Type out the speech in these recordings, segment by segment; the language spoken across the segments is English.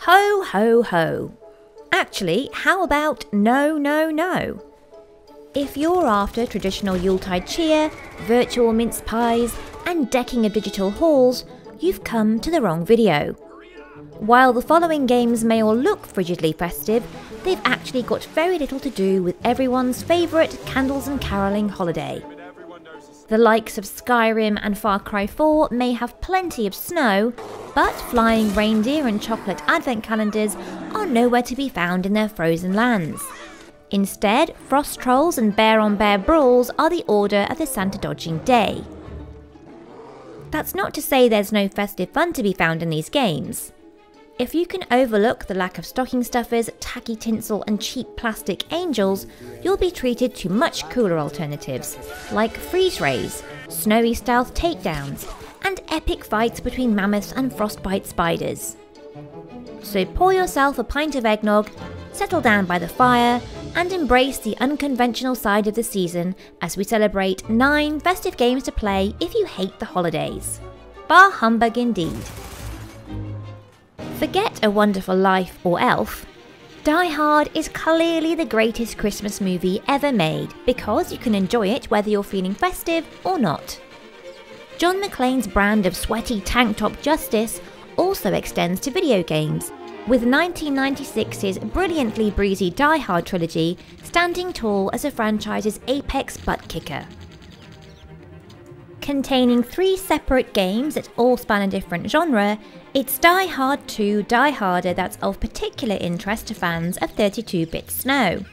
Ho, ho, ho. Actually, how about no, no, no? If you're after traditional Yuletide cheer, virtual mince pies, and decking of digital halls, you've come to the wrong video. While the following games may all look frigidly festive, they've actually got very little to do with everyone's favourite candles and carolling holiday. The likes of Skyrim and Far Cry 4 may have plenty of snow, but flying reindeer and chocolate advent calendars are nowhere to be found in their frozen lands. Instead, frost trolls and bear-on-bear brawls are the order of the Santa dodging day. That's not to say there's no festive fun to be found in these games. If you can overlook the lack of stocking stuffers, tacky tinsel and cheap plastic angels, you'll be treated to much cooler alternatives, like freeze rays, snowy stealth takedowns, and epic fights between mammoths and frostbite spiders. So pour yourself a pint of eggnog, settle down by the fire, and embrace the unconventional side of the season as we celebrate 9 festive games to play if you hate the holidays. Bar humbug indeed. Forget A Wonderful Life or Elf. Die Hard is clearly the greatest Christmas movie ever made because you can enjoy it whether you're feeling festive or not. John McClane's brand of sweaty tank top justice also extends to video games, with 1996's brilliantly breezy Die Hard Trilogy standing tall as a franchise's apex butt kicker. Containing 3 separate games that all span a different genre, it's Die Hard 2 Die Harder that's of particular interest to fans of 32-bit snow.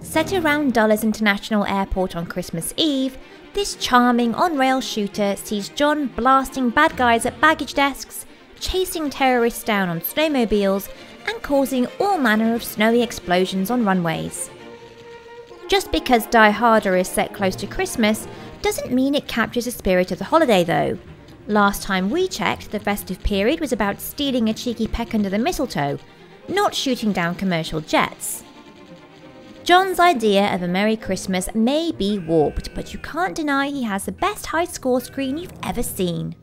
Set around Dulles International Airport on Christmas Eve, this charming on-rail shooter sees John blasting bad guys at baggage desks, chasing terrorists down on snowmobiles, and causing all manner of snowy explosions on runways. Just because Die Harder is set close to Christmas doesn't mean it captures the spirit of the holiday though. Last time we checked, the festive period was about stealing a cheeky peck under the mistletoe, not shooting down commercial jets. John's idea of a Merry Christmas may be warped, but you can't deny he has the best high score screen you've ever seen.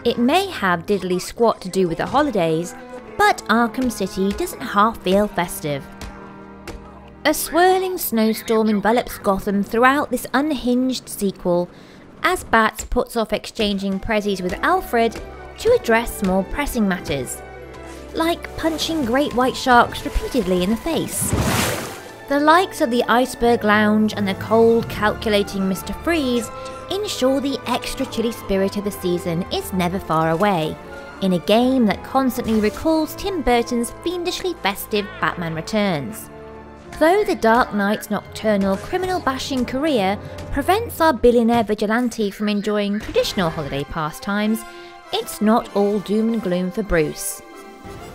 It may have diddly squat to do with the holidays, but Arkham City doesn't half feel festive. A swirling snowstorm envelops Gotham throughout this unhinged sequel, as Bats puts off exchanging prezzies with Alfred to address more pressing matters, like punching great white sharks repeatedly in the face. The likes of the Iceberg Lounge and the cold, calculating Mr. Freeze ensure the extra chilly spirit of the season is never far away, in a game that constantly recalls Tim Burton's fiendishly festive Batman Returns. Though the Dark Knight's nocturnal criminal-bashing career prevents our billionaire vigilante from enjoying traditional holiday pastimes, it's not all doom and gloom for Bruce.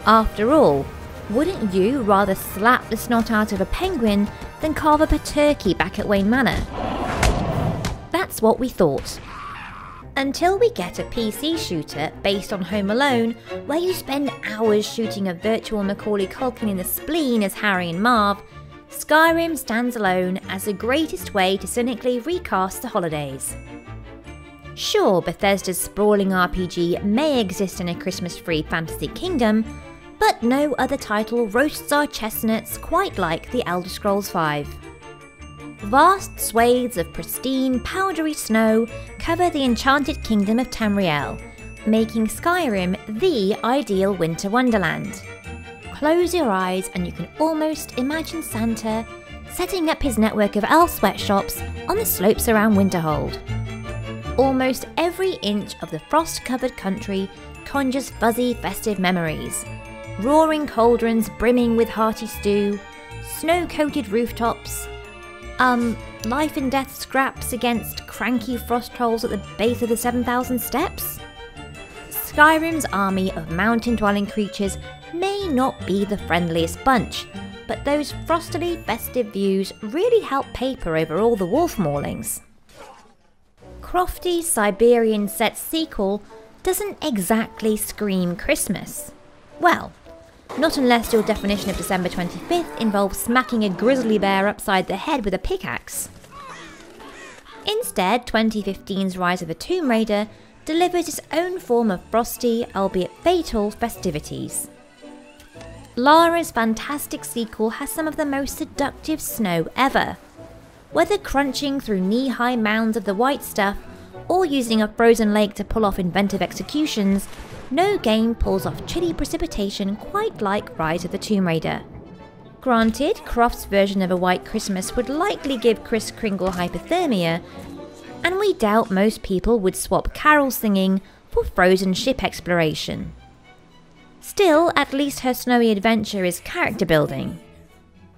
After all, wouldn't you rather slap the snot out of a penguin than carve up a turkey back at Wayne Manor? That's what we thought. Until we get a PC shooter based on Home Alone, where you spend hours shooting a virtual Macaulay Culkin in the spleen as Harry and Marv, Skyrim stands alone as the greatest way to cynically recast the holidays. Sure, Bethesda's sprawling RPG may exist in a Christmas-free fantasy kingdom, but no other title roasts our chestnuts quite like The Elder Scrolls V. Vast swathes of pristine, powdery snow cover the enchanted kingdom of Tamriel, making Skyrim the ideal winter wonderland. Close your eyes and you can almost imagine Santa setting up his network of elf sweatshops on the slopes around Winterhold. Almost every inch of the frost-covered country conjures fuzzy festive memories. Roaring cauldrons brimming with hearty stew, snow-coated rooftops, life and death scraps against cranky frost trolls at the base of the 7,000 steps? Skyrim's army of mountain-dwelling creatures may not be the friendliest bunch, but those frostily festive views really help paper over all the wolf maulings. Crofty's Siberian-set sequel doesn't exactly scream Christmas. Well, not unless your definition of December 25th involves smacking a grizzly bear upside the head with a pickaxe. Instead, 2015's Rise of the Tomb Raider delivers its own form of frosty, albeit fatal, festivities. Lara's fantastic sequel has some of the most seductive snow ever. Whether crunching through knee-high mounds of the white stuff, or using a frozen lake to pull off inventive executions, no game pulls off chilly precipitation quite like Rise of the Tomb Raider. Granted, Croft's version of A White Christmas would likely give Kris Kringle hypothermia, and we doubt most people would swap carol singing for frozen ship exploration. Still, at least her snowy adventure is character building.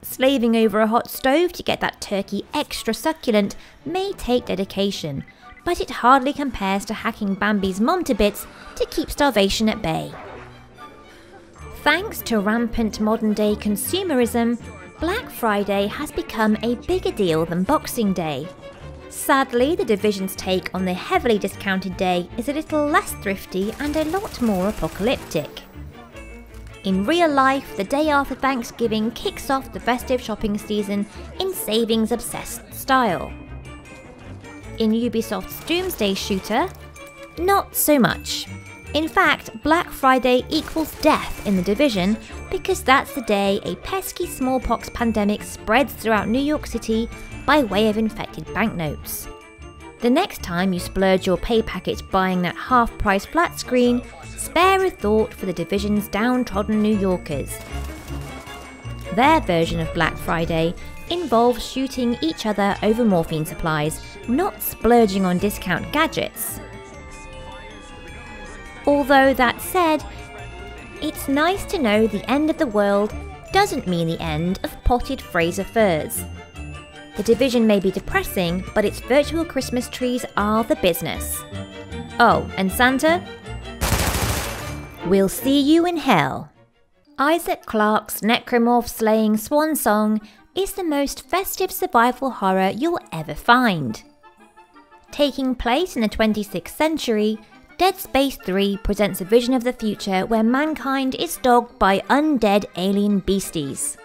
Slaving over a hot stove to get that turkey extra succulent may take dedication, but it hardly compares to hacking Bambi's mom to bits to keep starvation at bay. Thanks to rampant modern-day consumerism, Black Friday has become a bigger deal than Boxing Day. Sadly, the Division's take on the heavily discounted day is a little less thrifty and a lot more apocalyptic. In real life, the day after Thanksgiving kicks off the festive shopping season in savings-obsessed style. In Ubisoft's Doomsday shooter, not so much. In fact, Black Friday equals death in the Division because that's the day a pesky smallpox pandemic spreads throughout New York City by way of infected banknotes. The next time you splurge your pay packet buying that half-price flat screen, spare a thought for the Division's downtrodden New Yorkers. Their version of Black Friday involves shooting each other over morphine supplies, not splurging on discount gadgets. Although that said, it's nice to know the end of the world doesn't mean the end of potted Fraser furs. The Division may be depressing, but its virtual Christmas trees are the business. Oh, and Santa? We'll see you in hell. Isaac Clarke's necromorph-slaying swan song is the most festive survival horror you'll ever find. Taking place in the 26th century, Dead Space 3 presents a vision of the future where mankind is dogged by undead alien beasties.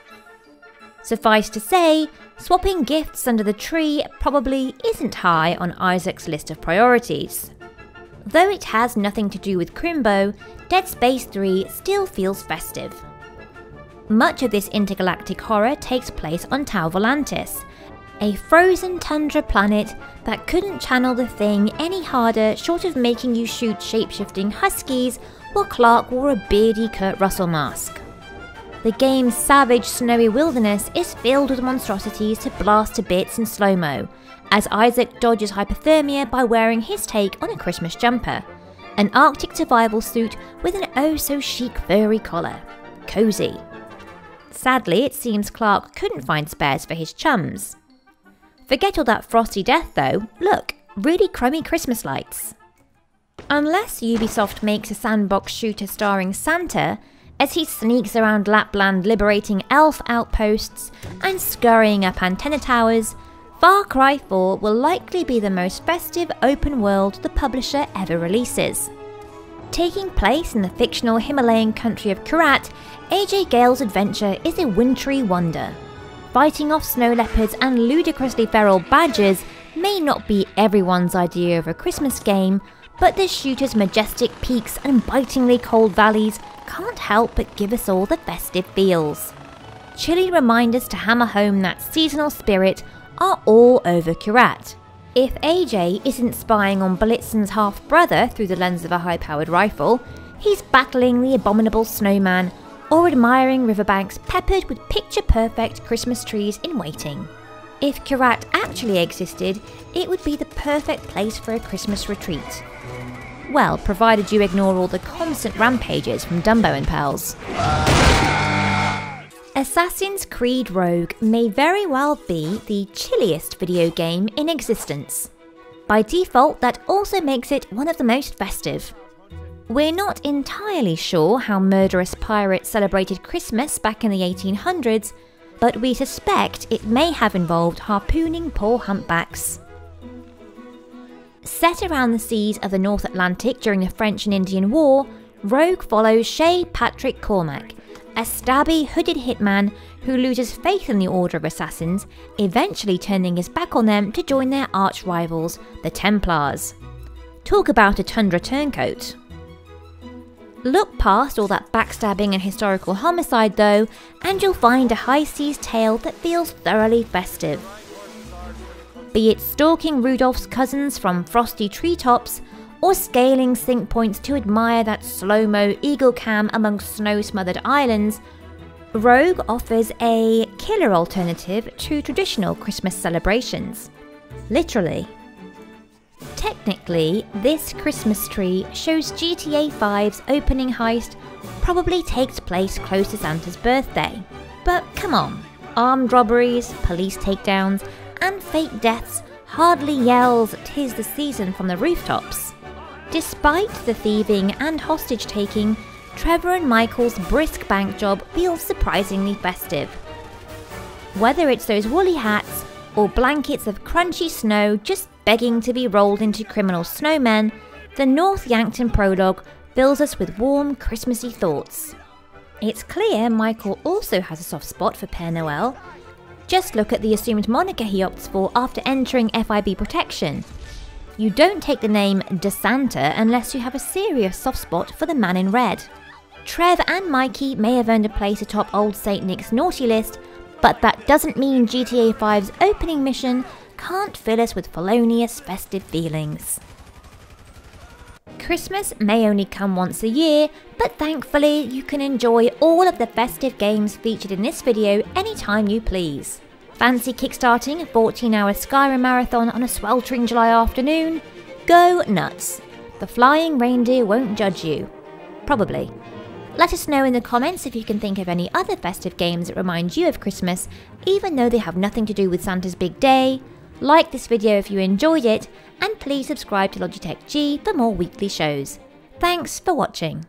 Suffice to say, swapping gifts under the tree probably isn't high on Isaac's list of priorities. Though it has nothing to do with Crimbo, Dead Space 3 still feels festive. Much of this intergalactic horror takes place on Tau Volantis, a frozen tundra planet that couldn't channel the thing any harder short of making you shoot shape-shifting huskies while Clarke wore a beardy Kurt Russell mask. The game's savage snowy wilderness is filled with monstrosities to blast to bits in slow-mo, as Isaac dodges hypothermia by wearing his take on a Christmas jumper, an Arctic survival suit with an oh-so-chic furry collar. Cozy. Sadly, it seems Clarke couldn't find spares for his chums. Forget all that frosty death though, look, really crummy Christmas lights. Unless Ubisoft makes a sandbox shooter starring Santa, as he sneaks around Lapland liberating elf outposts and scurrying up antenna towers, Far Cry 4 will likely be the most festive open world the publisher ever releases. Taking place in the fictional Himalayan country of Kyrat, AJ Gale's adventure is a wintry wonder. Fighting off snow leopards and ludicrously feral badgers may not be everyone's idea of a Christmas game, but the shooter's majestic peaks and bitingly cold valleys can't help but give us all the festive feels. Chilly reminders to hammer home that seasonal spirit are all over Kyrat. If AJ isn't spying on Blitzen's half-brother through the lens of a high-powered rifle, he's battling the abominable snowman or admiring riverbanks peppered with picture-perfect Christmas trees in waiting. If Kyrat actually existed, it would be the perfect place for a Christmas retreat. Well, provided you ignore all the constant rampages from Dumbo and Pals. Assassin's Creed Rogue may very well be the chilliest video game in existence. By default, that also makes it one of the most festive. We're not entirely sure how murderous pirates celebrated Christmas back in the 1800s, but we suspect it may have involved harpooning poor humpbacks. Set around the seas of the North Atlantic during the French and Indian War, Rogue follows Shay Patrick Cormac, a stabby, hooded hitman who loses faith in the Order of Assassins, eventually turning his back on them to join their arch rivals, the Templars. Talk about a tundra turncoat. Look past all that backstabbing and historical homicide though, and you'll find a high seas tale that feels thoroughly festive. Be it stalking Rudolph's cousins from frosty treetops, or scaling sink points to admire that slow-mo eagle cam amongst snow-smothered islands, Rogue offers a killer alternative to traditional Christmas celebrations. Literally. Technically, this Christmas tree shows GTA 5's opening heist probably takes place close to Santa's birthday. But come on, armed robberies, police takedowns, and fake deaths hardly yells "'tis the season" from the rooftops. Despite the thieving and hostage-taking, Trevor and Michael's brisk bank job feels surprisingly festive. Whether it's those woolly hats or blankets of crunchy snow just begging to be rolled into criminal snowmen, the North Yankton prologue fills us with warm, Christmassy thoughts. It's clear Michael also has a soft spot for Père Noël. Just look at the assumed moniker he opts for after entering FIB protection. You don't take the name De Santa unless you have a serious soft spot for the man in red. Trev and Mikey may have earned a place atop old St. Nick's naughty list, but that doesn't mean GTA 5's opening mission can't fill us with felonious festive feelings. Christmas may only come once a year, but thankfully you can enjoy all of the festive games featured in this video anytime you please. Fancy kickstarting a 14-hour Skyrim marathon on a sweltering July afternoon? Go nuts. The flying reindeer won't judge you. Probably. Let us know in the comments if you can think of any other festive games that remind you of Christmas, even though they have nothing to do with Santa's big day. Like this video if you enjoyed it, and please subscribe to Logitech G for more weekly shows. Thanks for watching.